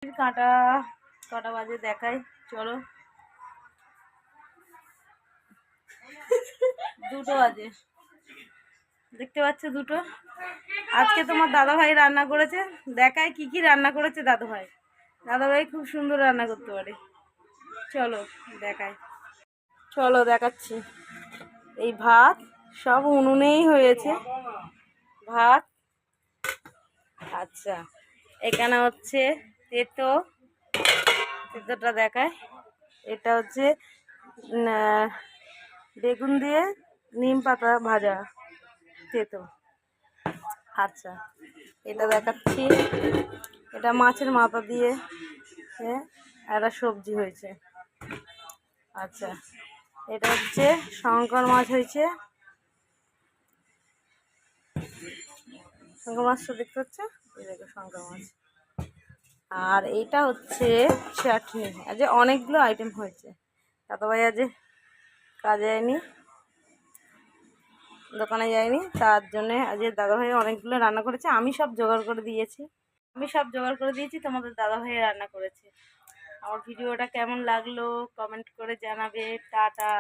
কাঁটা কটা বাজে দেখাই, চলো। 2টো বাজে, দেখতে পাচ্ছ 2টো। আজকে তোমার দাদাভাই রান্না করেছে, দেখায় কি কি রান্না করেছে দাদাভাই। দাদাভাই খুব সুন্দর রান্না করতে পারে, চলো দেখাই। চলো দেখাচ্ছি। এই ভাত সব উনুনেই হয়েছে ভাত। আচ্ছা, এখানে হচ্ছে তেতোটা দেখায়। এটা হচ্ছে বেগুন দিয়ে নিম পাতা ভাজা তেতো। আচ্ছা, এটা দেখাচ্ছি। এটা মাছের মাথা দিয়ে একটা সবজি হয়েছে। আচ্ছা, এটা হচ্ছে শঙ্কর মাছ হয়েছে। শঙ্কর মাছটা দেখতে হচ্ছে, এই দেখো শঙ্কর মাছ। আর এইটা হচ্ছে চাটনি। আজ অনেকগুলো আইটেম হয়েছে। দাদাভাই আজ কাজে যায়নি, দোকানে যায়নি, তার জন্যে আজ দাদাভাই অনেকগুলো রান্না করেছে। আমি সব জোগাড় করে দিয়েছি, তোমাদের দাদাভাই রান্না করেছে। আমার ভিডিওটা কেমন লাগলো কমেন্ট করে জানাবে। টাটা।